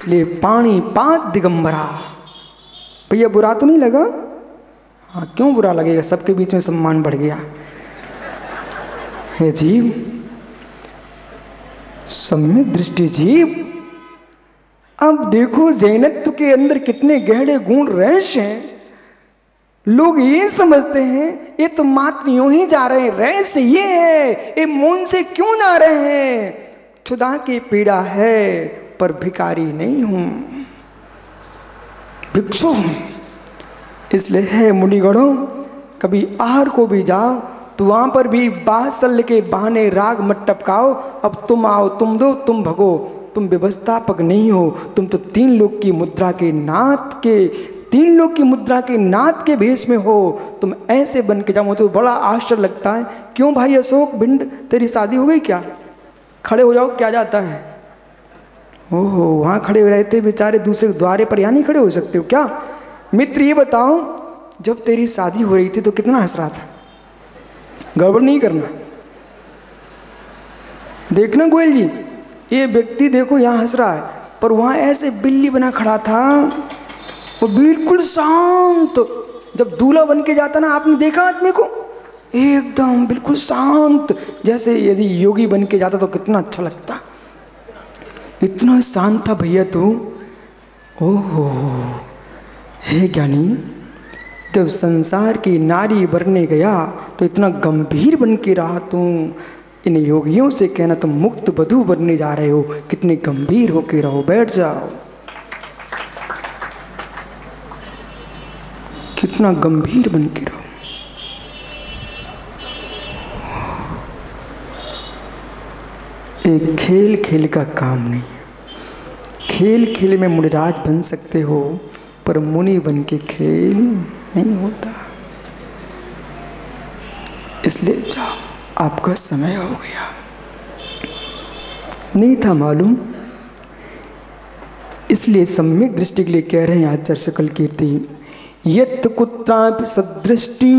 इसलिए पाणी पात दिगंबरा। भैया बुरा तो नहीं लगा? हाँ, क्यों बुरा लगेगा, सबके बीच में सम्मान बढ़ गया है जीव, सम्यक दृष्टि जीव। अब देखो जैनत्व के अंदर कितने गहरे गुण रहस्य हैं। लोग ये समझते हैं ये तो मात्र यूं ही जा रहे हैं, रहस्य ये है, ये मौन से क्यों ना रहे हैं। खुदा की पीड़ा है पर भिखारी नहीं हूं, भिक्षु हूं। इसलिए है मुनिगणों, कभी आहार को भी जाओ तो वहां पर भी बासल के बहाने राग मत टपकाओ। अब तुम आओ, तुम दो, तुम भगो, तुम व्यवस्थापक नहीं हो, तुम तो 3 लोक की मुद्रा के नाथ के, 3 लोक की मुद्रा के नाथ के भेष में हो। तुम ऐसे बन के जाओ तो बड़ा आश्चर्य लगता है। क्यों भाई अशोक भिंड, तेरी शादी हो गई क्या? खड़े हो जाओ, क्या जाता है? ओहो, वहां खड़े रहते बेचारे दूसरे द्वारे पर, यहाँ नहीं खड़े हो सकते हो क्या? मित्र ये बताओ, जब तेरी शादी हो रही थी तो कितना हंस रहा था? गड़बड़ नहीं करना। देखना गोयल जी, ये व्यक्ति देखो यहाँ हंस रहा है, पर वहां ऐसे बिल्ली बना खड़ा था, वो बिल्कुल शांत। जब दूल्हा बन के जाता ना, आपने देखा आदमी को एकदम बिल्कुल शांत, जैसे यदि योगी बन के जाता तो कितना अच्छा लगता। इतना शांत था भैया तू। ओहो, हे ज्ञानी, जब संसार की नारी बनने गया तो इतना गंभीर बन के रहा तू। इन योगियों से कहना तुम मुक्त वधू बनने जा रहे हो, कितने गंभीर होके रहो। बैठ जाओ, कितना गंभीर बन के रहो। एक खेल खेल का काम नहीं है। खेल खेल में मुनिराज बन सकते हो, पर मुनि बन के खेल नहीं होता। इसलिए जाओ, आपका समय हो गया। नहीं था मालूम, इसलिए सम्यक दृष्टि के लिए कह रहे हैं आचार्य सकल कीर्ति। यत् कुत्रापि सदृष्टि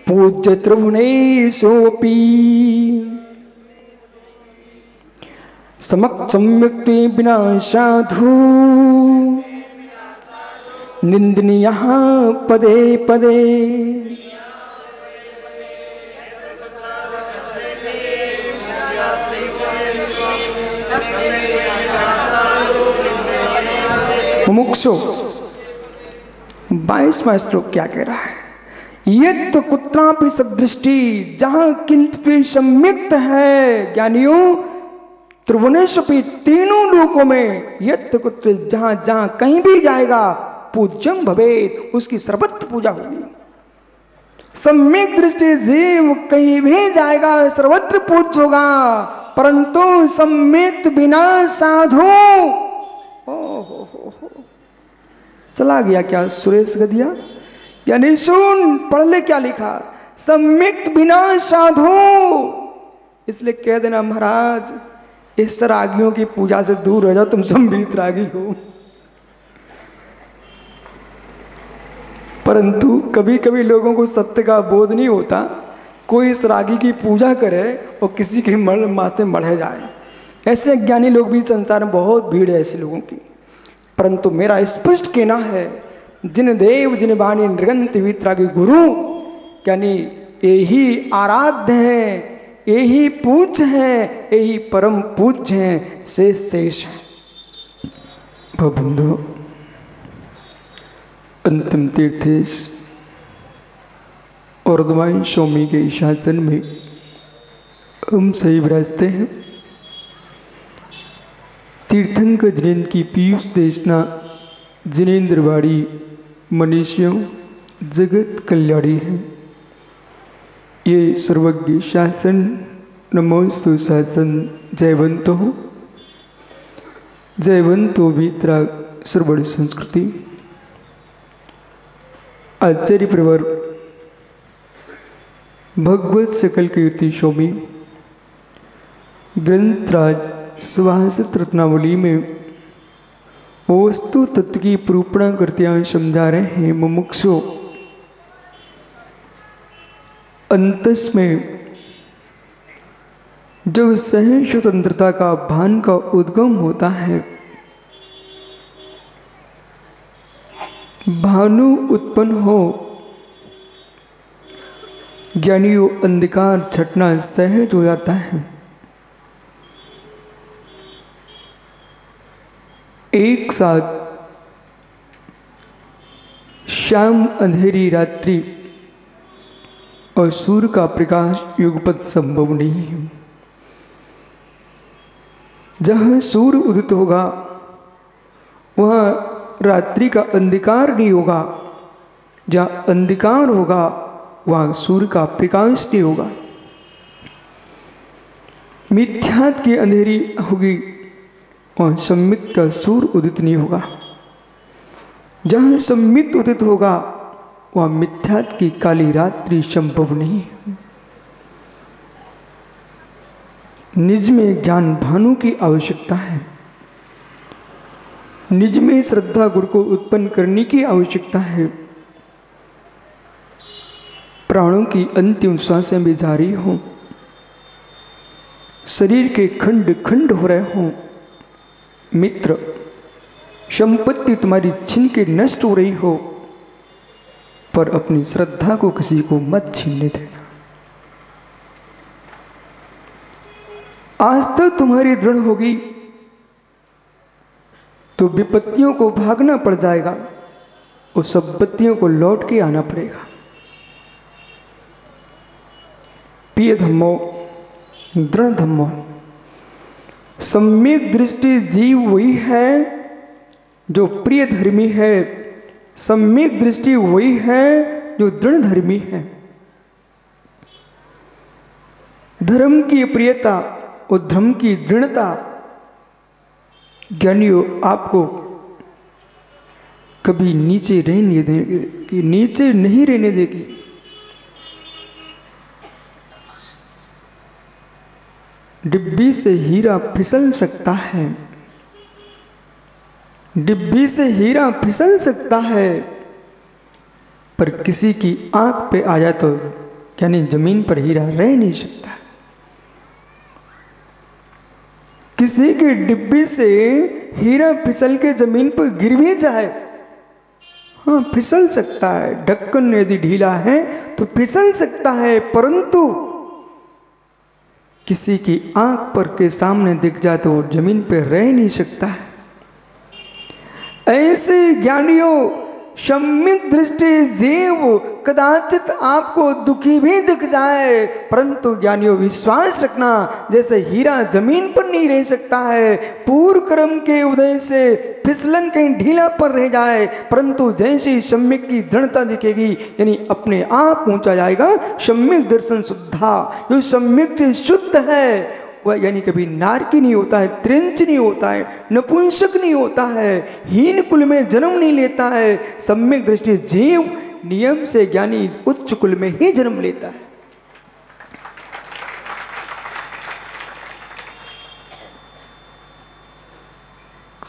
पूज्य त्रिभुवनेशोऽपि सम्यक्त्वे बिना साधु निंदनीयः पदे पदे। मुमुक्षु 22वां श्लोक क्या कह रहा है? ये तो कुत्रापि सदृष्टि, जहां किंचित सम्यक्त है ज्ञानियों, त्रिभुवनेश्वरी, तीनों लोकों में, यत् कुत्र, जहां जहां कहीं भी जाएगा, पूज्यम भवेत्, उसकी सर्वत्र पूजा होगी। सम्यक दृष्टि जीव कहीं भी जाएगा सर्वत्र पूज्य होगा, परंतु सम्यक बिना साधु। हो चला गया क्या सुरेश गदिया? यानी सुन, पढ़ ले क्या लिखा, सम्यक बिना साधु। इसलिए कह देना महाराज, इस रागियों की पूजा से दूर हो जाओ, तुम संबित रागी हो। परंतु कभी कभी लोगों को सत्य का बोध नहीं होता। कोई इस रागी की पूजा करे और किसी के माथे मढ़े जाए। ऐसे अज्ञानी लोग भी संसार में बहुत भीड़ है ऐसे लोगों की। परंतु मेरा स्पष्ट कहना है, जिन देव जिन वाणी नृगंत वितरागी गुरु, यानी यही आराध्य है, यही पूज्य है, यही परम पूज्य है, शेष है। बंधु, अंतिम तीर्थेश और दवाई स्वामी के शासन में हम सही विराजते हैं। तीर्थंकर जिनेन्द्र की पीयूष देशना जिनेन्द्रवाड़ी मनीषियों जगत कल्याणी है। ये सर्वज्ञ शासन नमो सुशासन जयवंतो हो, जयवंतो भीतरा सर्वण संस्कृति। आचार्य प्रवर भगवत सकल कीर्ति स्वामी ग्रंथराज सुभाषित रत्नावली में वस्तु तत्व की प्रूपणा करते हुए समझा रहे हैं। मुमुक्षु अंतस में जब सहज स्वतंत्रता का भान का उद्गम होता है, भानु उत्पन्न हो, ज्ञानियों अंधकार छटना सहज हो जाता है। एक साथ शाम अंधेरी रात्रि और सूर्य का प्रकाश युगपत संभव नहीं है। जहाँ सूर्य उदित होगा वहाँ रात्रि का अंधकार नहीं होगा, जहाँ अंधकार होगा वहाँ सूर्य का प्रकाश नहीं होगा। मिथ्यात्व की अंधेरी होगी वहाँ सम्मित का सूर्य उदित नहीं होगा। जहाँ सम्मित उदित होगा वहाँ मिथ्यात्व की काली रात्रि संभव नहीं है। निज में ज्ञान भानु की आवश्यकता है, निज में श्रद्धा गुण को उत्पन्न करने की आवश्यकता है। प्राणों की अंतिम श्वासें भी जारी हों, शरीर के खंड खंड हो रहे हों, मित्र संपत्ति तुम्हारी छीन के नष्ट हो रही हो, पर अपनी श्रद्धा को किसी को मत छीनने देना। आज तक तुम्हारी दृढ़ होगी तो विपत्तियों को भागना पड़ जाएगा, उस सब विपत्तियों को लौट के आना पड़ेगा। प्रिय धम्मो, दृढ़ धम्मो, सम्यक दृष्टि जीव वही है जो प्रिय धर्मी है। सम्यक दृष्टि वही है जो दृढ़ धर्मी है। धर्म की प्रियता और धर्म की दृढ़ता ज्ञानियों आपको कभी नीचे रहने देगी, नीचे नहीं रहने देगी। डिब्बी से हीरा फिसल सकता है, डिब्बी से हीरा फिसल सकता है, पर किसी की आंख पे आ जाए तो यानी जमीन पर हीरा रह नहीं सकता। किसी के डिब्बी से हीरा फिसल के जमीन पर गिर भी जाए, हाँ फिसल सकता है, ढक्कन यदि ढीला है तो फिसल सकता है, परंतु किसी की आंख पर के सामने दिख जाए तो जमीन पर रह नहीं सकता है। ऐसे ज्ञानियों सम्यक दृष्टि जीव कदाचित आपको दुखी भी दिख जाए, परंतु ज्ञानियों विश्वास रखना, जैसे हीरा जमीन पर नहीं रह सकता है, पूर्व कर्म के उदय से फिसलन कहीं ढीला पर रह जाए, परंतु जैसे ही सम्यक की दृढ़ता दिखेगी यानी अपने आप पहुंचा जाएगा। सम्यक दर्शन शुद्धा, जो सम्यक से शुद्ध है वह यानी कभी नारकी नहीं होता है, त्रिंच नहीं होता है, नपुंसक नहीं होता है, हीन कुल में जन्म नहीं लेता है। सम्यक दृष्टि जीव नियम से ज्ञानी उच्च कुल में ही जन्म लेता है।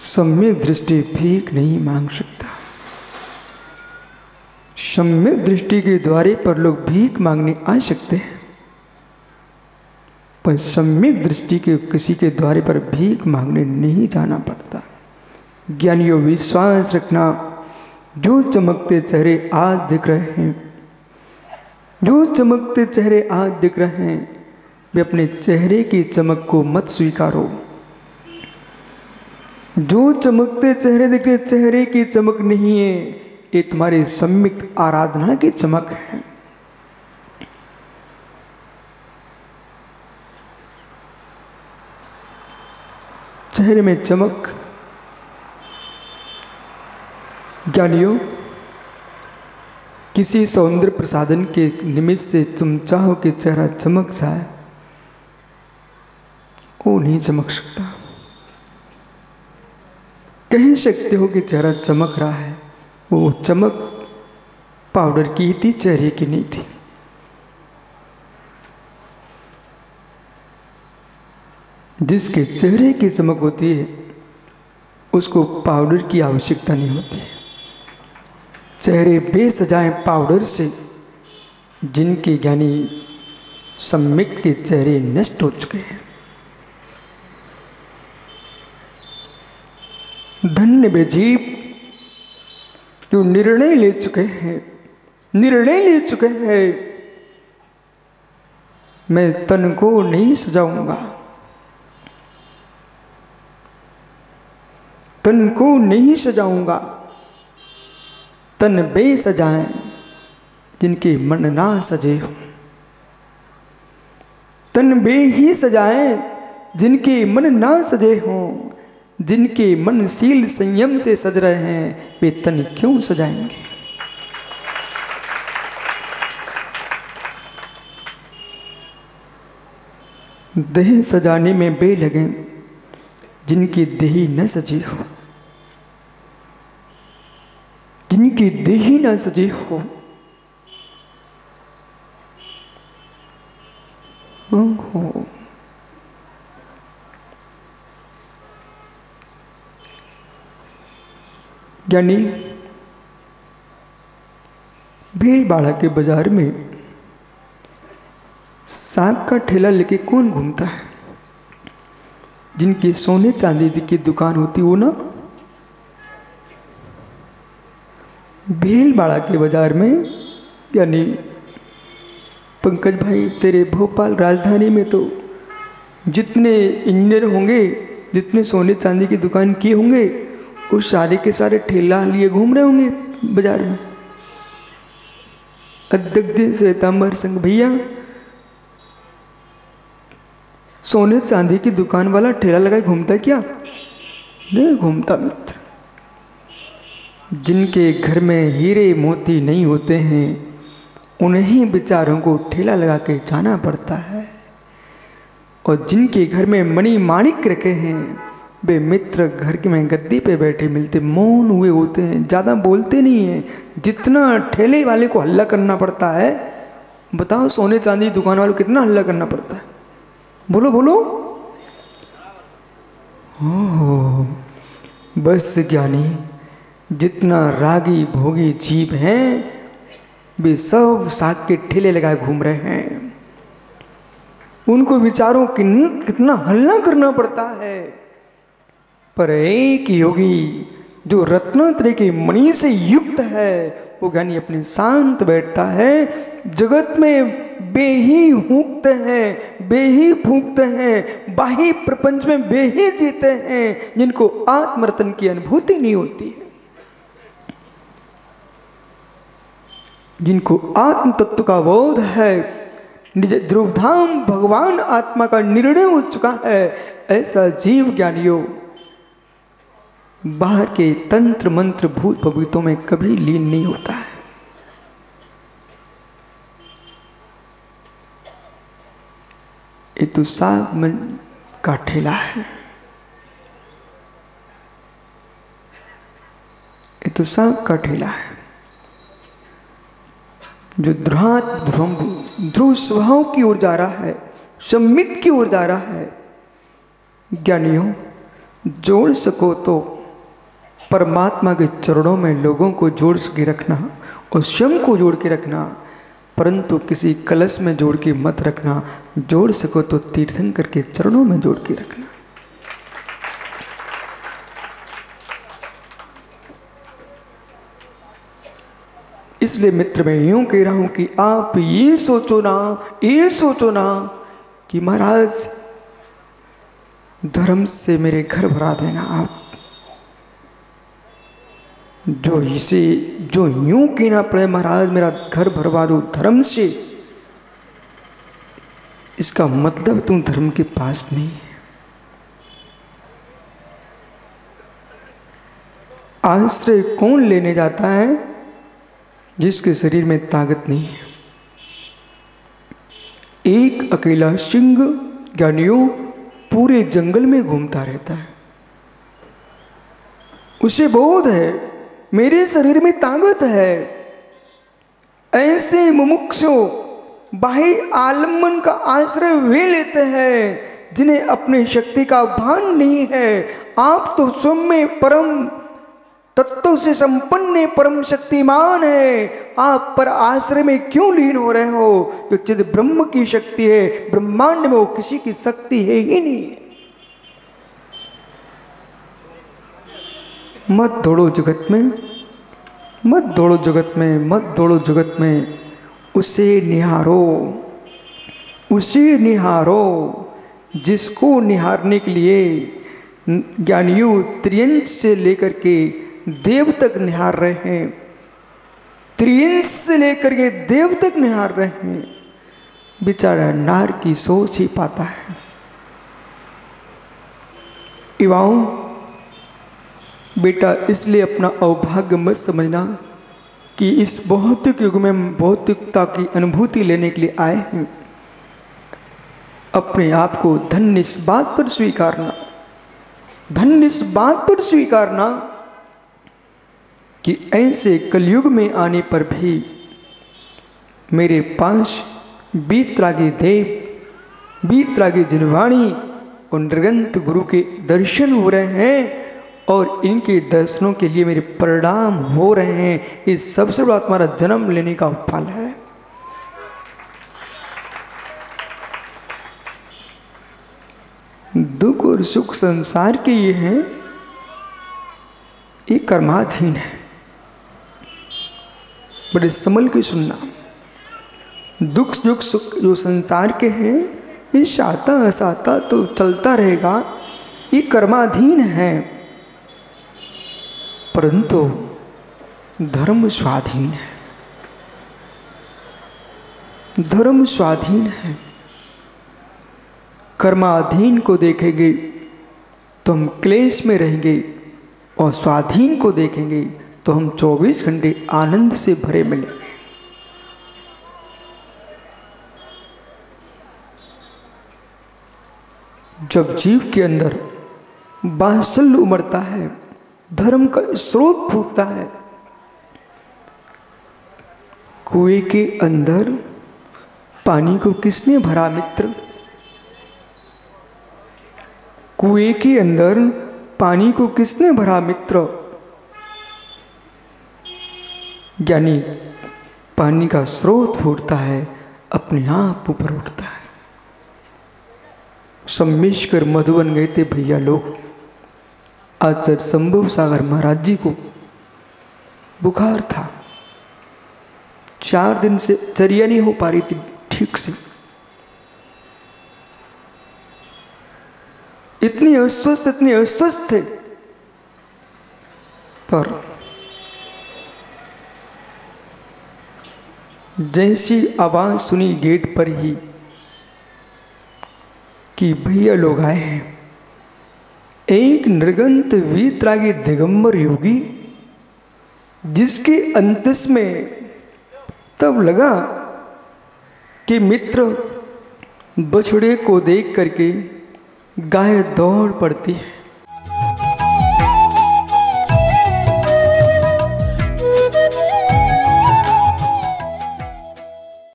सम्यक दृष्टि भीख नहीं मांग सकता। सम्यक दृष्टि के द्वारे पर लोग भीख मांगने आ सकते हैं, पर सम्यक दृष्टि के किसी के द्वारे पर भीख मांगने नहीं जाना पड़ता। ज्ञानियों विश्वास रखना, जो चमकते चेहरे आज दिख रहे हैं, जो चमकते चेहरे आज दिख रहे हैं, वे अपने चेहरे की चमक को मत स्वीकारो। जो चमकते चेहरे दिखे, चेहरे की चमक नहीं है, ये तुम्हारे सम्यक आराधना की चमक है। चेहरे में चमक, ज्ञानियों किसी सौंदर्य प्रसाधन के निमित्त से तुम चाहो कि चेहरा चमक जाए, वो नहीं चमक सकता। कह सकते हो कि चेहरा चमक रहा है, वो चमक पाउडर की थी, चेहरे की नहीं थी। जिसके चेहरे की चमक होती है उसको पाउडर की आवश्यकता नहीं होती। चेहरे बेसजाए पाउडर से, जिनके ज्ञानी सम्यक के चेहरे नष्ट हो चुके हैं। धन्य वे जीव जो निर्णय ले चुके हैं, निर्णय ले चुके हैं, मैं तन को नहीं सजाऊंगा, तन को नहीं सजाऊंगा। तन बे सजाएं जिनके मन ना सजे हो, तन बे ही सजाएं जिनके मन ना सजे हों। जिनके मन शील संयम से सज रहे हैं वे तन क्यों सजाएंगे। देह सजाने में बे लगे जिनकी देही न सजी हो, जिनकी देही न सजी हो। यानी भीड़ भाड़ा के बाजार में साग का ठेला लेके कौन घूमता है? जिनकी सोने चांदी की दुकान होती वो ना। भीड़ भाड़ा के बाजार में यानी पंकज भाई तेरे भोपाल राजधानी में तो जितने इंजीनियर होंगे, जितने सोने चांदी की दुकान किए होंगे, वो सारे के सारे ठेला लिए घूम रहे होंगे बाजार में। अध्यक्ष श्वेतांबर संघ भैया सोने चांदी की दुकान वाला ठेला लगाए घूमता क्या? नहीं घूमता मित्र। जिनके घर में हीरे मोती नहीं होते हैं उन्हीं बेचारों को ठेला लगा के जाना पड़ता है, और जिनके घर में मणि माणिक रखे हैं वे मित्र घर के में गद्दी पे बैठे मिलते मौन हुए होते हैं, ज़्यादा बोलते नहीं हैं। जितना ठेले वाले को हल्ला करना पड़ता है, बताओ सोने चांदी दुकान वालों को कितना हल्ला करना पड़ता है? बोलो बोलो। ओह बस ज्ञानी जितना रागी भोगी जीव हैं वे सब साग के ठेले लगाए घूम रहे हैं। उनको विचारों कितना हल्ला करना पड़ता है। पर एक योगी जो रत्नत्रय के मणि से युक्त है वो ज्ञानी अपने शांत बैठता है। जगत में बे ही हूकते हैं, बे ही फूकते हैं, बाही प्रपंच में बे ही जीते हैं, जिनको आत्मरतन की अनुभूति नहीं होती है, जिनको आत्म तत्व का बोध है, निज ध्रुवधाम भगवान आत्मा का निर्णय हो चुका है, ऐसा जीव ज्ञानियों बाहर के तंत्र मंत्र भूत भवितों में कभी लीन नहीं होता है। ये तो साग का ठेला है, ये तो साग का ठेला है जो ध्रुव स्वभाव की ओर जा रहा है, सम्मित की ओर जा रहा है। ज्ञानियों जोड़ सको तो परमात्मा के चरणों में लोगों को जोड़ के रखना और स्वयं को जोड़ के रखना, परंतु किसी कलश में जोड़ के मत रखना। जोड़ सको तो तीर्थंकर के चरणों में जोड़ के रखना। इसलिए मित्र मैं यूं कह रहा हूं कि आप ये सोचो ना कि महाराज धर्म से मेरे घर भरा देना। आप जो यूं कहना पड़े महाराज मेरा घर भरवा दो धर्म से, इसका मतलब तुम धर्म के पास नहीं है। आश्रय कौन लेने जाता है? जिसके शरीर में ताकत नहीं है। एक अकेला सिंह ज्ञानियों पूरे जंगल में घूमता रहता है। उसे बोध है मेरे शरीर में ताकत है। ऐसे मुमुक्षु बाह्य आलम्बन का आश्रय वे लेते हैं जिन्हें अपनी शक्ति का भान नहीं है। आप तो स्वयं में परम तत्व से संपन्न परम शक्तिमान है, आप पर आश्रय में क्यों लीन हो रहे हो? जो चिद ब्रह्म की शक्ति है, ब्रह्मांड में वो किसी की शक्ति है ही नहीं। मत दौड़ो जगत में, मत दौड़ो जगत में, मत दौड़ो जगत में, उसे निहारो, उसे निहारो जिसको निहारने के लिए ज्ञानियों त्रियंश से लेकर के देव तक निहार रहे हैं, त्रियंश से लेकर के देव तक निहार रहे हैं। बेचारा नार की सोच ही पाता है। युवाओं, बेटा इसलिए अपना अभाग्य मत समझना कि इस भौतिक युग में भौतिकता की अनुभूति लेने के लिए आए हैं। अपने आप को धन्य इस बात पर स्वीकारना, धन्य इस बात पर स्वीकारना कि ऐसे कलयुग में आने पर भी मेरे पास बीतरागी देव, बीतरागी जिनवाणी और निर्गंत गुरु के दर्शन हो रहे हैं और इनके दर्शनों के लिए मेरे परिणाम हो रहे हैं। इस सबसे बड़ा तुम्हारा जन्म लेने का फल है। दुख और सुख संसार के ये हैं, ये कर्माधीन है। बड़े संभल के सुनना, दुख दुख सुख जो संसार के हैं, ये शाता असाता तो चलता रहेगा, ये कर्माधीन है, परंतु धर्म स्वाधीन है, धर्म स्वाधीन है। कर्माधीन को देखेंगे तो हम क्लेश में रहेंगे और स्वाधीन को देखेंगे तो हम 24 घंटे आनंद से भरे मिलेंगे। जब जीव के अंदर बात्सल्य उमड़ता है, धर्म का स्रोत फूटता है, कुएं के अंदर पानी को किसने भरा मित्र? कुएं के अंदर पानी को किसने भरा मित्र? यानी पानी का स्रोत फूटता है, अपने आप ऊपर उठता है। सम्मेशकर मधुबन गए थे भैया लोग। आचार्य संभव सागर महाराज जी को बुखार था, 4 दिन से चर्या नहीं हो पा रही थी ठीक से, इतने अस्वस्थ थे। पर जैसी आवाज सुनी गेट पर ही कि भैया लोग आए हैं, एक निर्गंत वीतरागी दिगंबर योगी जिसके अंतस में तब लगा कि मित्र बछड़े को देख करके गाय दौड़ पड़ती है,